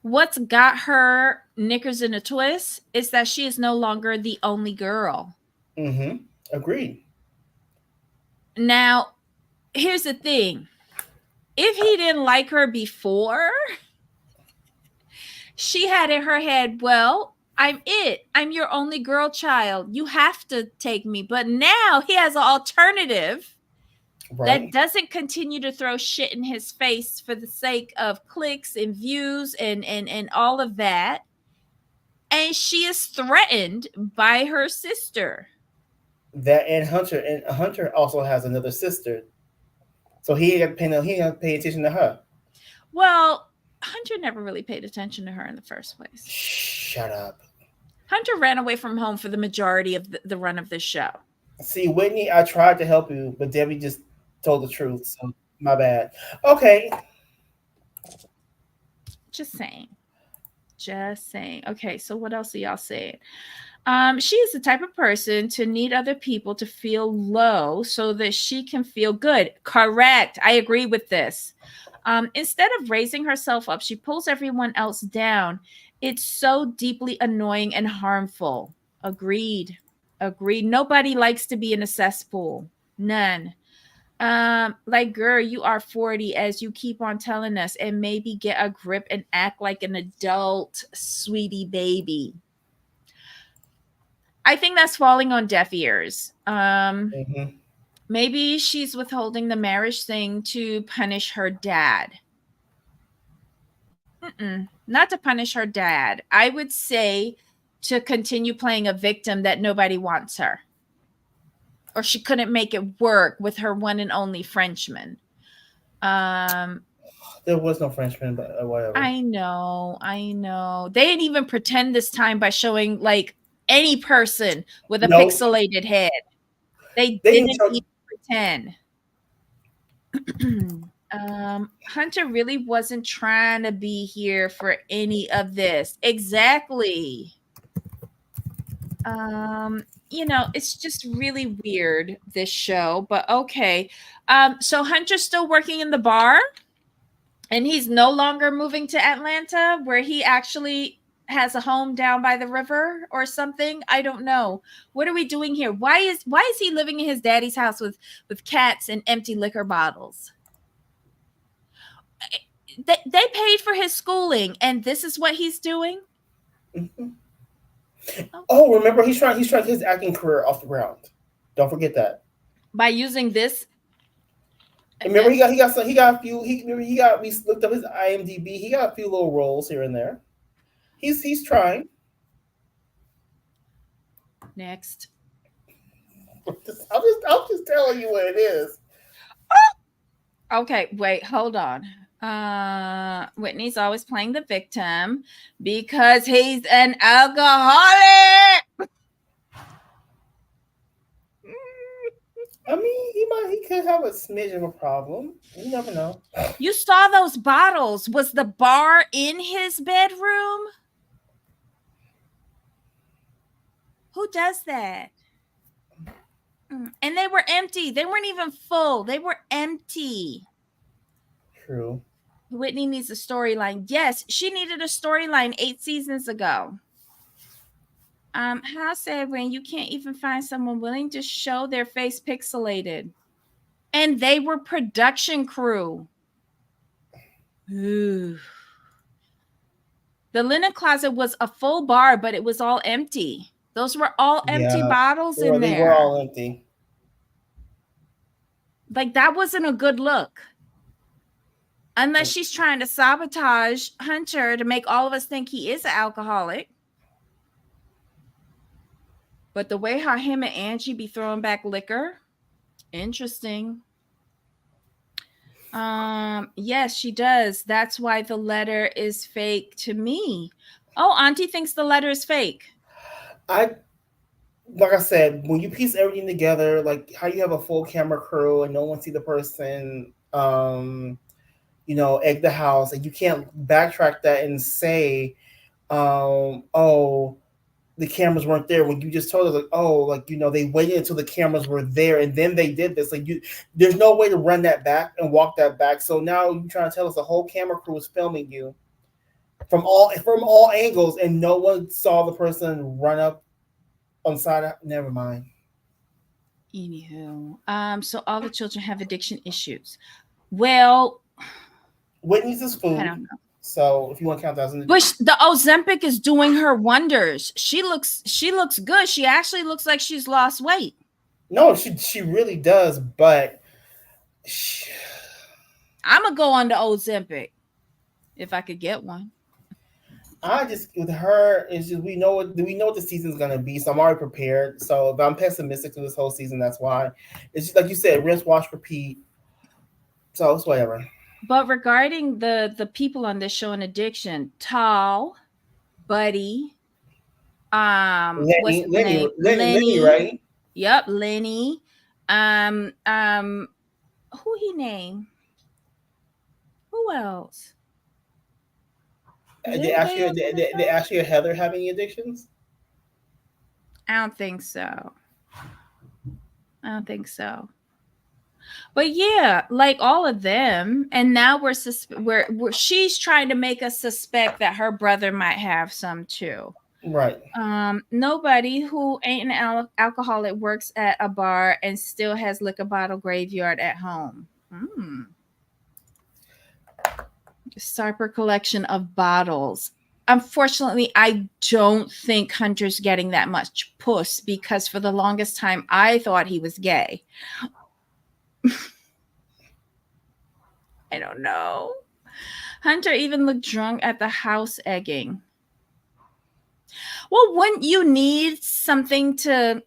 Speaker 1: What's got her knickers in a twist is that she is no longer the only girl.
Speaker 2: Mm-hmm. Agreed.
Speaker 1: Now, here's the thing. If he didn't like her before, she had in her head, well, I'm it. I'm your only girl child. You have to take me. But now he has an alternative that
Speaker 2: Right.
Speaker 1: doesn't continue to throw shit in his face for the sake of clicks and views and all of that. And she is threatened by her sister.
Speaker 2: That and Hunter also has another sister, so he ain't got to pay attention to her.
Speaker 1: Well, Hunter never really paid attention to her in the first place.
Speaker 2: Shut up.
Speaker 1: Hunter ran away from home for the majority of the run of this show.
Speaker 2: See, Whitney, I tried to help you, but Debbie just told the truth, so my bad. Okay.
Speaker 1: Just saying. Just saying. Okay, so what else are y'all saying? She is the type of person to need other people to feel low so that she can feel good. Correct. I agree with this. Instead of raising herself up, she pulls everyone else down. It's so deeply annoying and harmful. Agreed. Agreed. Nobody likes to be in a cesspool. None. Like, girl, you are 40 as you keep on telling us, and maybe get a grip and act like an adult, sweetie baby. I think that's falling on deaf ears.
Speaker 2: Mm-hmm.
Speaker 1: Maybe she's withholding the marriage thing to punish her dad. Not to punish her dad. I would say to continue playing a victim that nobody wants her. Or she couldn't make it work with her one and only Frenchman.
Speaker 2: There was no Frenchman, but whatever.
Speaker 1: I know. They didn't even pretend this time by showing like any person with a
Speaker 2: No,
Speaker 1: pixelated head. They
Speaker 2: they didn't
Speaker 1: didn't
Speaker 2: show.
Speaker 1: even pretend. Hunter really wasn't trying to be here for any of this. Exactly. It's just really weird, this show, but okay. So Hunter's still working in the bar, and he's no longer moving to Atlanta, where he actually has a home down by the river or something. I don't know. What are we doing here? Why is he living in his daddy's house with cats and empty liquor bottles? They paid for his schooling, and this is what he's doing.
Speaker 2: Mm-hmm. Oh, remember he's trying his acting career off the ground. Don't forget that.
Speaker 1: By using this.
Speaker 2: Remember he got a few he got we looked up his IMDb. He got a few little roles here and there. He's trying.
Speaker 1: Next.
Speaker 2: I'm just telling you what it is.
Speaker 1: Okay, wait, hold on. Whitney's always playing the victim because he's an alcoholic.
Speaker 2: I mean, he could have a smidge of a problem. You never know.
Speaker 1: You saw those bottles. Was the bar in his bedroom? Who does that? And they were empty. They weren't even full. They were empty.
Speaker 2: True.
Speaker 1: Whitney needs a storyline. Yes, she needed a storyline 8 seasons ago. How sad when you can't even find someone willing to show their face pixelated. And they were production crew. Ooh. The linen closet was a full bar, but it was all empty. Those were all empty bottles in there.
Speaker 2: They were all empty.
Speaker 1: Like, that wasn't a good look. Unless she's trying to sabotage Hunter to make all of us think he is an alcoholic. But the way how him and Angie be throwing back liquor, interesting. Yes, she does. That's why the letter is fake to me. Oh, Auntie thinks the letter is fake.
Speaker 2: Like I said, when you piece everything together, like how you have a full camera crew and no one see the person, egg the house, and you can't backtrack that and say, oh, the cameras weren't there when you just told us like, oh, like, they waited until the cameras were there and then they did this. Like there's no way to run that back and walk that back. So now you're trying to tell us the whole camera crew was filming you from all angles and no one saw the person run up on the side. Never mind.
Speaker 1: Anywho, so all the children have addiction issues. Well,
Speaker 2: Whitney's is food.
Speaker 1: I don't know.
Speaker 2: So if you want to count that as an
Speaker 1: but the Ozempic is doing her wonders. She looks good. She actually looks like she's lost weight.
Speaker 2: No, she really does. But
Speaker 1: I'm gonna go on the Ozempic if I could get one.
Speaker 2: With her, it's just we know what the season's gonna be, so I'm already prepared. So if I'm pessimistic to this whole season, that's why. It's just like you said, rinse, wash, repeat. So it's whatever.
Speaker 1: But regarding the people on this show in addiction, Tall, Buddy,
Speaker 2: Lenny,
Speaker 1: what's name?
Speaker 2: Lenny, right?
Speaker 1: Yep, Lenny. Who he named? Who else?
Speaker 2: They actually Heather having addictions?
Speaker 1: I don't think so. But yeah, like all of them, and now we're she's trying to make us suspect that her brother might have some too.
Speaker 2: Right.
Speaker 1: Nobody who ain't an alcoholic works at a bar and still has liquor bottle graveyard at home. Sarper collection of bottles. Unfortunately, I don't think Hunter's getting that much puss because for the longest time I thought he was gay. I don't know. Hunter even looked drunk at the house egging. Well, wouldn't you need something to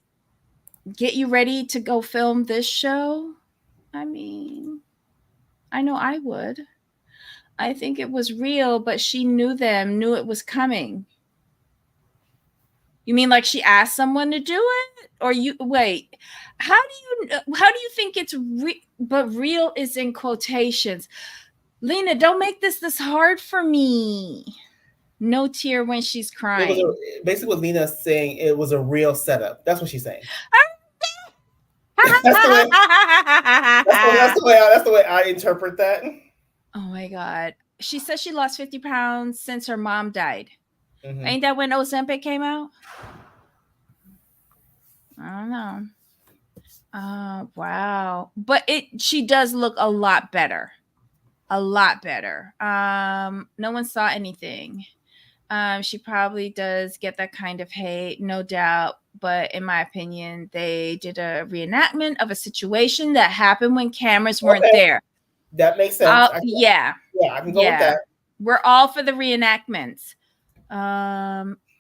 Speaker 1: get you ready to go film this show? I mean, I know I would. I think it was real, but she knew it was coming. You mean like she asked someone to do it? Or wait, how do you think it's but real is in quotations? Lena, don't make this hard for me. No tear when she's crying.
Speaker 2: Basically what Lena's saying, it was a real setup. That's what she's saying. That's the way I interpret that.
Speaker 1: Oh my God. She says she lost 50 pounds since her mom died. Mm-hmm. Ain't that when Ozempic came out? I don't know. Wow. But she does look a lot better. No one saw anything. She probably does get that kind of hate, no doubt. But in my opinion, they did a reenactment of a situation that happened when cameras weren't there.
Speaker 2: That makes sense.
Speaker 1: Yeah,
Speaker 2: I can go with that.
Speaker 1: We're all for the reenactments.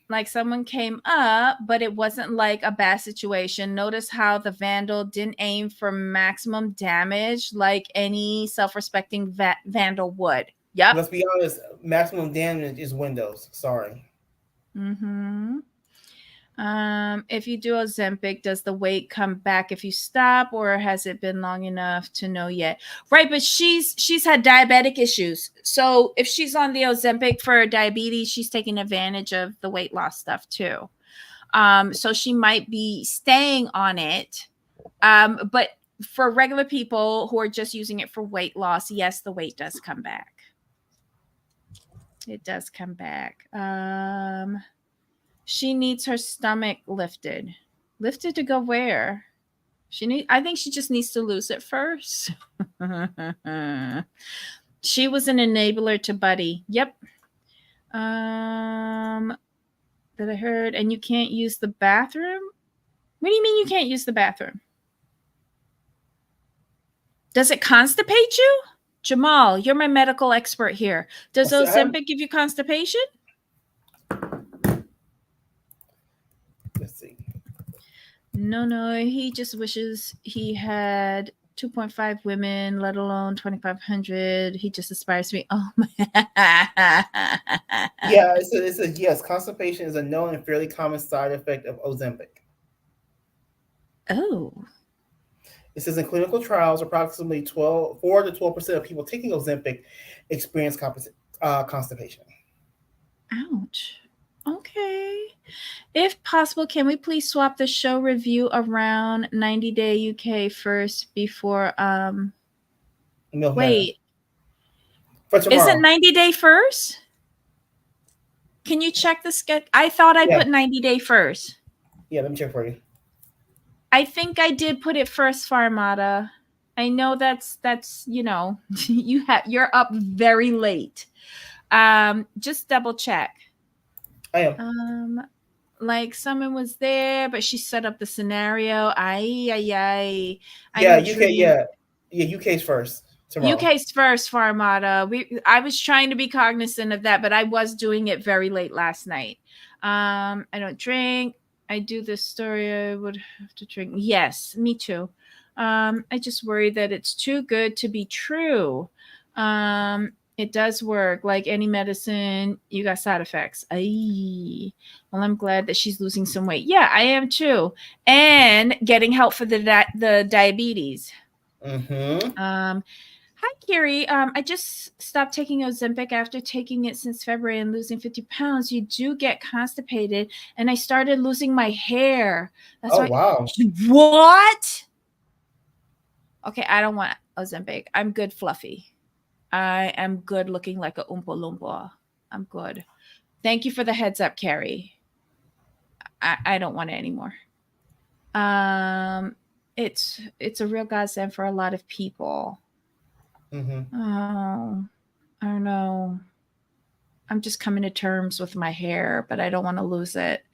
Speaker 1: Like someone came up, but it wasn't like a bad situation. Notice how the vandal didn't aim for maximum damage like any self-respecting vandal would. Yep.
Speaker 2: Let's be honest, maximum damage is windows. Sorry.
Speaker 1: Mm-hmm. If you do Ozempic, does the weight come back if you stop, or has it been long enough to know yet? Right, but she's had diabetic issues. So if she's on the Ozempic for diabetes, she's taking advantage of the weight loss stuff too. So she might be staying on it. But for regular people who are just using it for weight loss, yes, the weight does come back. It does come back. She needs her stomach lifted. Lifted to go where? I think she just needs to lose it first. She was an enabler to Buddy. Yep. That I heard. And you can't use the bathroom? What do you mean you can't use the bathroom? Does it constipate you? Jamal, you're my medical expert here. Does Ozempic give you constipation?
Speaker 2: Let's see.
Speaker 1: No, he just wishes he had 2.5 women, let alone 2,500. He just aspires to be. Oh my.
Speaker 2: Yeah, it's a yes. Constipation is a known and fairly common side effect of Ozempic.
Speaker 1: Oh.
Speaker 2: It says in clinical trials, approximately 4 to 12% of people taking Ozempic experience constipation.
Speaker 1: Ouch. Okay. If possible, can we please swap the show review around 90 Day UK first before wait.
Speaker 2: For tomorrow.
Speaker 1: Is it 90 Day first? Can you check the schedule? I thought I put 90 Day first.
Speaker 2: Yeah, let me check for you.
Speaker 1: I think I did put it first, Farmata. I know that's you're up very late. Just double check.
Speaker 2: I am.
Speaker 1: Like someone was there, but she set up the scenario.
Speaker 2: Yeah, UK. Yeah, UK's first. Tomorrow.
Speaker 1: UK's first, Farmata. I was trying to be cognizant of that, but I was doing it very late last night. I don't drink. I do this story. I would have to drink. Yes, me too. I just worry that it's too good to be true. It does work. Like any medicine, you got side effects. Well, I'm glad that she's losing some weight. Yeah, I am too. And getting help for the diabetes.
Speaker 2: Mm-hmm.
Speaker 1: Hi, Kiri. I just stopped taking Ozempic after taking it since February and losing 50 pounds. You do get constipated, and I started losing my hair. That's why.
Speaker 2: Wow.
Speaker 1: What? Okay, I don't want Ozempic. I'm good, fluffy. I am good looking like a Oompa Loompa. I'm good. Thank you for the heads up, Carrie. I don't want it anymore. It's a real godsend for a lot of people.
Speaker 2: Mm-hmm.
Speaker 1: Oh, I don't know. I'm just coming to terms with my hair, but I don't want to lose it.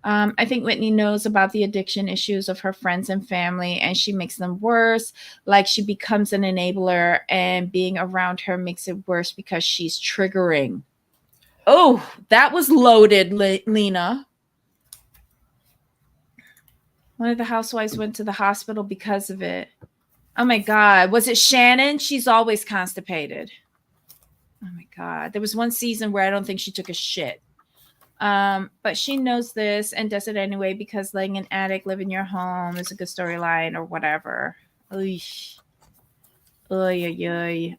Speaker 1: I think Whitney knows about the addiction issues of her friends and family, and she makes them worse. Like she becomes an enabler, and being around her makes it worse because she's triggering. Oh, that was loaded, Lena. One of the housewives went to the hospital because of it. Oh my God. Was it Shannon? She's always constipated. Oh my God. There was one season where I don't think she took a shit. But she knows this and does it anyway because letting an addict live in your home is a good storyline or whatever. Thank you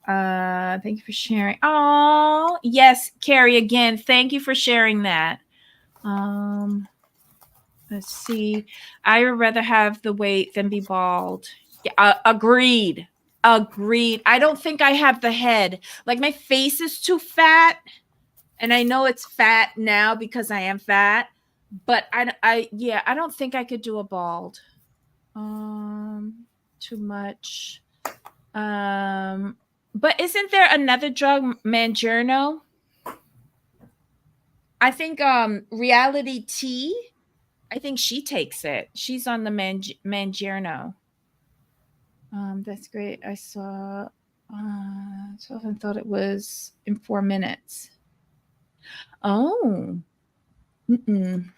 Speaker 1: for sharing. Oh, yes, Carrie, again, thank you for sharing that. Let's see. I would rather have the weight than be bald. Yeah, agreed. I don't think I have the head. Like my face is too fat. And I know it's fat now because I am fat, but I don't think I could do a bald. Too much. But isn't there another drug, Mangiano? I think Reality T. I think she takes it. She's on the Mangiano. That's great. I saw 12 and thought it was in 4 minutes. Oh. Mm-mm.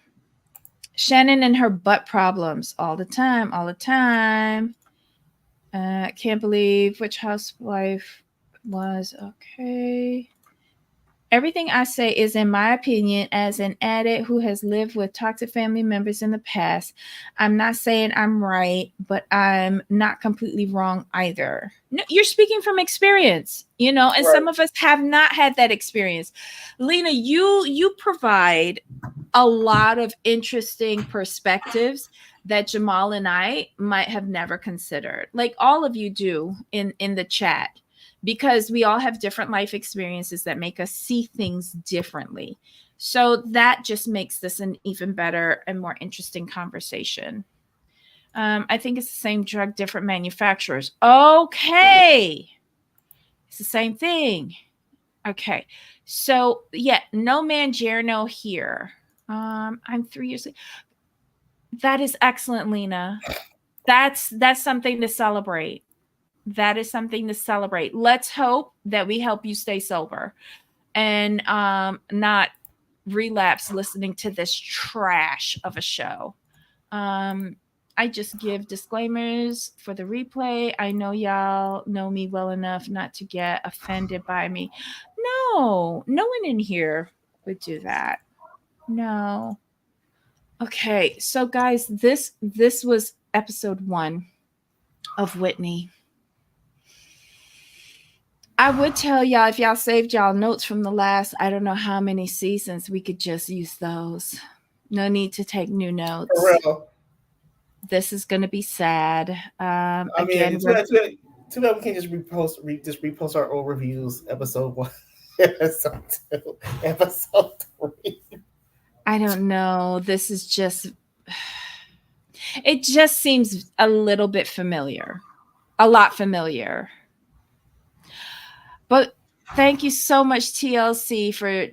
Speaker 1: Shannon and her butt problems all the time. Can't believe which housewife was okay. Everything I say is in my opinion as an addict who has lived with toxic family members in the past. I'm not saying I'm right, but I'm not completely wrong either. No, you're speaking from experience, and right. Some of us have not had that experience. Lena, you provide a lot of interesting perspectives that Jamal and I might have never considered. Like all of you do in the chat, because we all have different life experiences that make us see things differently. So that just makes this an even better and more interesting conversation. I think it's the same drug, different manufacturers. Okay. It's the same thing. Okay. So yeah, no Mangiano here. I'm 3 years. That is excellent, Lena. That's something to celebrate. That is something to celebrate. Let's hope that we help you stay sober and not relapse listening to this trash of a show. I just give disclaimers for the replay. I know y'all know me well enough not to get offended by me. No, no one in here would do that. No. Okay, so guys, this was episode 1 of Whitney. I would tell y'all, if y'all saved y'all notes from the last, I don't know how many seasons, we could just use those. No need to take new notes.
Speaker 2: For real.
Speaker 1: This is going to be sad.
Speaker 2: I mean, too bad we can't just repost our old reviews. Episode 1, episode 2, episode 3.
Speaker 1: I don't know. This is just. It just seems a little bit familiar, a lot familiar. But thank you so much, TLC, for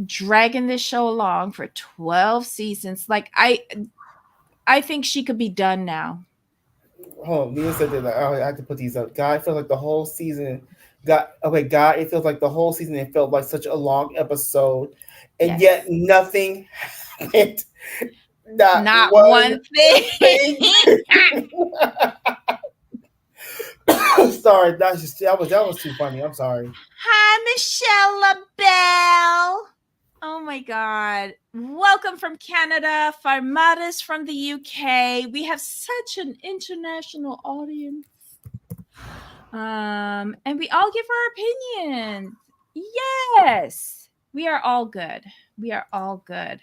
Speaker 1: dragging this show along for 12 seasons. Like, I think she could be done now.
Speaker 2: Oh, Nina said that I have to put these up. God, I feel like the whole season God, it feels like the whole season, it felt like such a long episode, and yet nothing happened.
Speaker 1: Not one thing.
Speaker 2: Sorry, that was too funny. I'm sorry.
Speaker 1: Hi, Michelle LaBelle. Oh my God. Welcome from Canada. Farmadas from the UK. We have such an international audience. And we all give our opinions. Yes. We are all good. We are all good.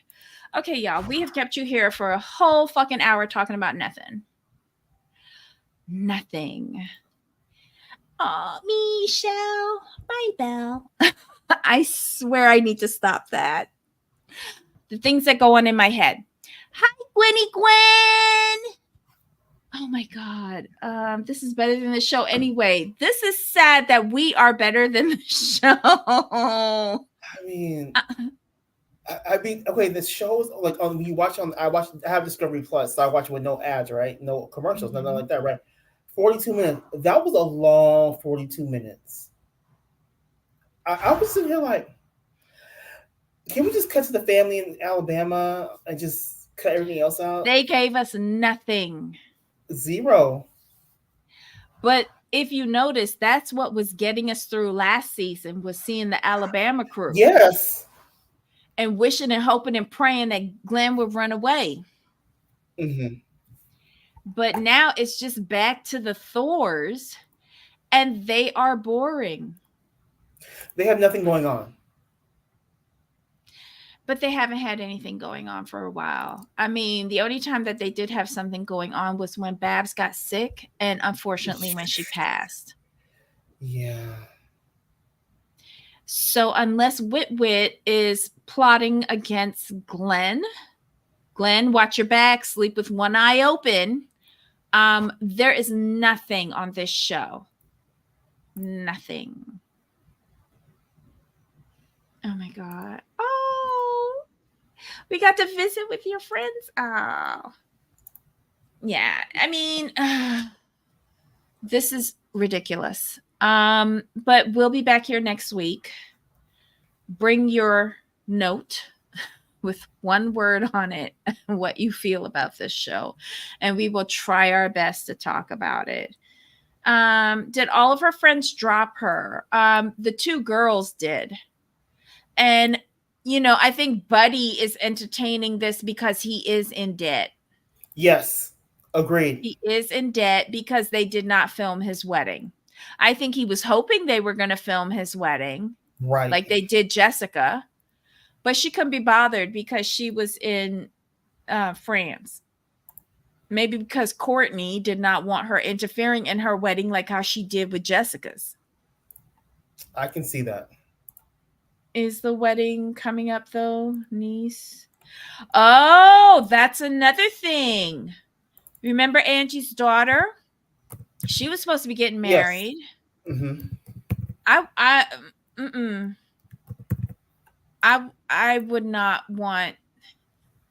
Speaker 1: Okay, y'all. We have kept you here for a whole fucking hour talking about nothing. Nothing. Oh, Michelle. Bye, Belle. I swear I need to stop that. The things that go on in my head. Hi, Gwenny Gwen. Oh my God. This is better than the show. Anyway, this is sad that we are better than the show.
Speaker 2: I mean, okay, the shows like I have Discovery Plus, so I watch it with no ads, right? No commercials, nothing like that, right? 42 minutes. That was a long 42 minutes. I was sitting here like, can we just cut to the family in Alabama and just cut everything else out?
Speaker 1: They gave us nothing.
Speaker 2: Zero.
Speaker 1: But if you notice, that's what was getting us through last season, was seeing the Alabama crew.
Speaker 2: Yes.
Speaker 1: And wishing and hoping and praying that Glenn would run away.
Speaker 2: Mm-hmm.
Speaker 1: But now it's just back to the Thors, and they are boring.
Speaker 2: They have nothing going on.
Speaker 1: But they haven't had anything going on for a while. I mean, the only time that they did have something going on was when Babs got sick, and unfortunately when she passed.
Speaker 2: Yeah.
Speaker 1: So unless Wit is plotting against Glenn, watch your back, sleep with one eye open. There is nothing on this show. Nothing. Oh my God. Oh, we got to visit with your friends. Oh, yeah. I mean, this is ridiculous. But we'll be back here next week. Bring your note with one word on it, what you feel about this show, and we will try our best to talk about it. Did all of her friends drop her? The 2 girls did. And, I think Buddy is entertaining this because he is in debt.
Speaker 2: Yes, agreed.
Speaker 1: He is in debt because they did not film his wedding. I think he was hoping they were going to film his wedding.
Speaker 2: Right.
Speaker 1: Like they did Jessica. But she couldn't be bothered because she was in France. Maybe because Courtney did not want her interfering in her wedding like how she did with Jessica's.
Speaker 2: I can see that.
Speaker 1: Is the wedding coming up though, niece? Oh, that's another thing. Remember Angie's daughter? She was supposed to be getting married.
Speaker 2: Yes. Mm-hmm.
Speaker 1: I would not want,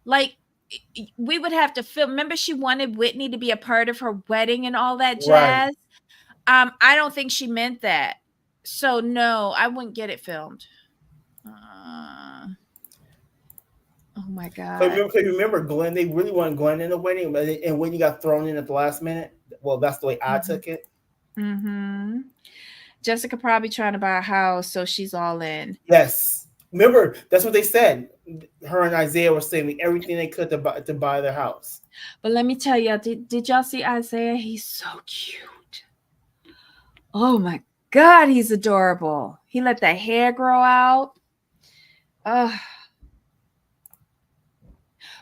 Speaker 1: like, we would have to film. Remember, she wanted Whitney to be a part of her wedding and all that jazz. Right. I don't think she meant that. So no, I wouldn't get it filmed. Oh my god.
Speaker 2: Cause remember, Glenn, they really wanted Glenn in the wedding, and Whitney got thrown in at the last minute. Well, that's the way I took it.
Speaker 1: Mm-hmm. Jessica probably trying to buy a house, so she's all in.
Speaker 2: Yes. Remember, that's what they said. Her and Isaiah were saving everything they could to buy their house.
Speaker 1: But let me tell you, did y'all see Isaiah? He's so cute. Oh my god, he's adorable. He let that hair grow out.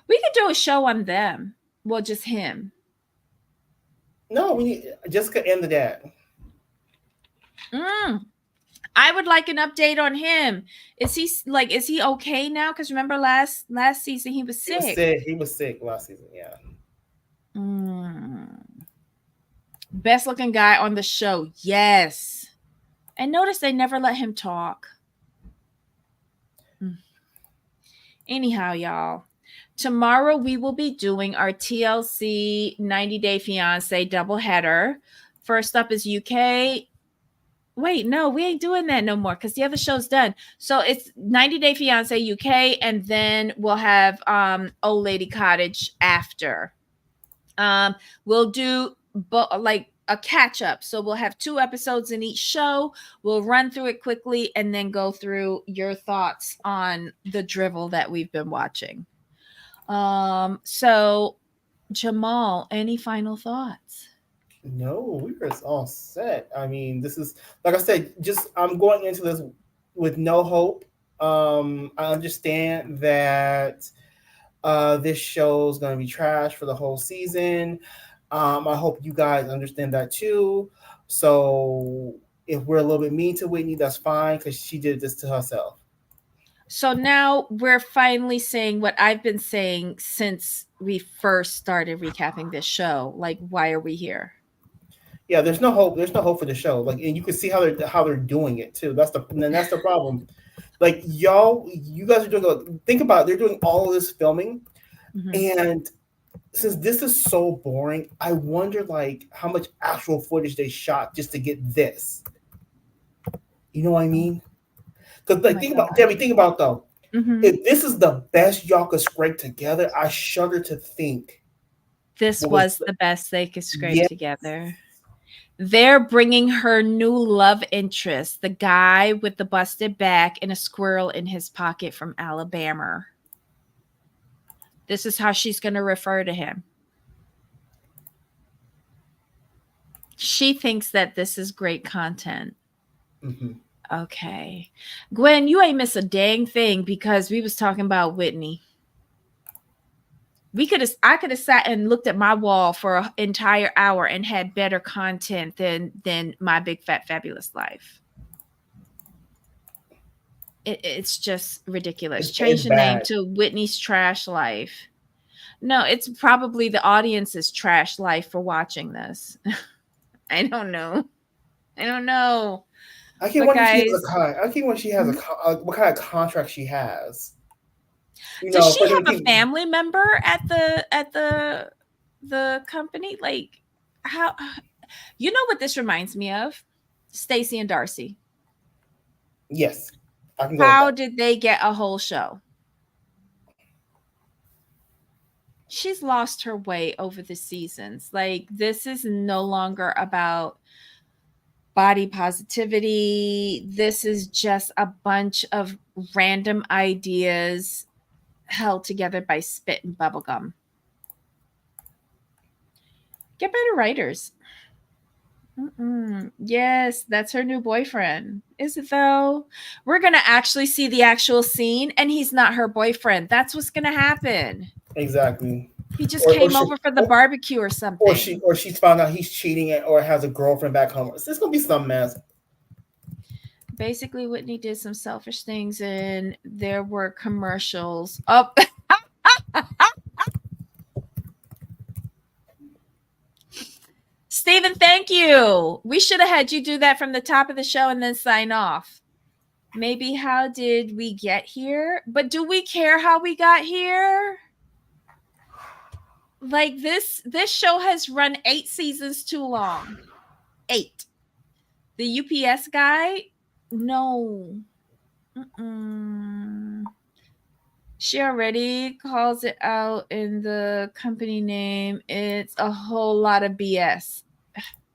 Speaker 1: We could do a show on them. Well, just him.
Speaker 2: No, we need Jessica and the dad.
Speaker 1: I would like an update on him. Is he okay now? Because remember last season he was sick.
Speaker 2: He was sick last season, yeah.
Speaker 1: Best looking guy on the show, yes. And notice they never let him talk. Anyhow, y'all, tomorrow we will be doing our TLC 90 Day Fiance doubleheader. First up is UK. Wait, no, we ain't doing that no more because the other show's done. So it's 90 Day Fiance UK, and then we'll have Old Lady Cottage after. We'll do like a catch up. So we'll have 2 episodes in each show. We'll run through it quickly and then go through your thoughts on the drivel that we've been watching. So Jamal, any final thoughts?
Speaker 2: No, we were all set. I mean, this is, like I said, just I'm going into this with no hope. I understand that this show is going to be trash for the whole season. I hope you guys understand that too. So if we're a little bit mean to Whitney, that's fine because she did this to herself.
Speaker 1: So now we're finally saying what I've been saying since we first started recapping this show. Like, why are we here?
Speaker 2: Yeah, there's no hope. There's no hope for the show. Like, and you can see how they're doing it too. That's the problem. Like, you guys are doing. Think about it. They're doing all of this filming, and since this is so boring, I wonder like how much actual footage they shot just to get this. You know what I mean? Because like, think about though. If this is the best y'all could scrape together, I shudder to think
Speaker 1: this was the best they could scrape together. They're bringing her new love interest, the guy with the busted back and a squirrel in his pocket from Alabama. This is how she's going to refer to him. She thinks that this is great content. Okay. Gwen, you ain't miss a dang thing because we was talking about Whitney. I could have sat and looked at my wall for an entire hour and had better content than My Big Fat Fabulous Life. It's just ridiculous. Change the name to Whitney's Trash Life. No, it's probably the audience's trash life for watching this. I don't know.
Speaker 2: I can't wonder if she has what kind of contract she has.
Speaker 1: Does she have a family member at the company? Like, how? You know what this reminds me of? Stacey and Darcy.
Speaker 2: Yes.
Speaker 1: How did they get a whole show? She's lost her way over the seasons. Like, this is no longer about body positivity. This is just a bunch of random ideas held together by spit and bubblegum. Get better writers. Yes, that's her new boyfriend. Is it though? We're going to actually see the actual scene and he's not her boyfriend. That's what's going to happen.
Speaker 2: Exactly.
Speaker 1: He just came over for the barbecue or something.
Speaker 2: Or she's found out he's cheating or has a girlfriend back home. It's going to be some mess.
Speaker 1: Basically, Whitney did some selfish things and there were commercials. Oh, Steven, thank you. We should have had you do that from the top of the show and then sign off. Maybe how did we get here? But do we care how we got here? Like this show has run 8 seasons too long. 8. The UPS guy? No. Mm-mm. She already calls it out in the company name. It's a whole lot of BS.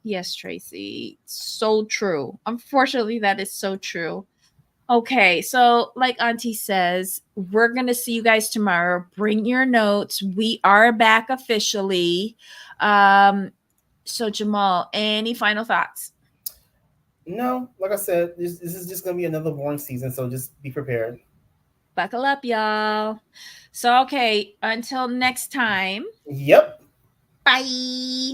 Speaker 1: Yes, Tracy. So true. Unfortunately, that is so true. Okay, so like Auntie says, we're going to see you guys tomorrow. Bring your notes. We are back officially. So, Jamal, any final thoughts?
Speaker 2: No, like I said, this is just gonna be another boring season, so just be prepared.
Speaker 1: Buckle up, y'all. So, okay, until next time.
Speaker 2: Yep.
Speaker 1: Bye.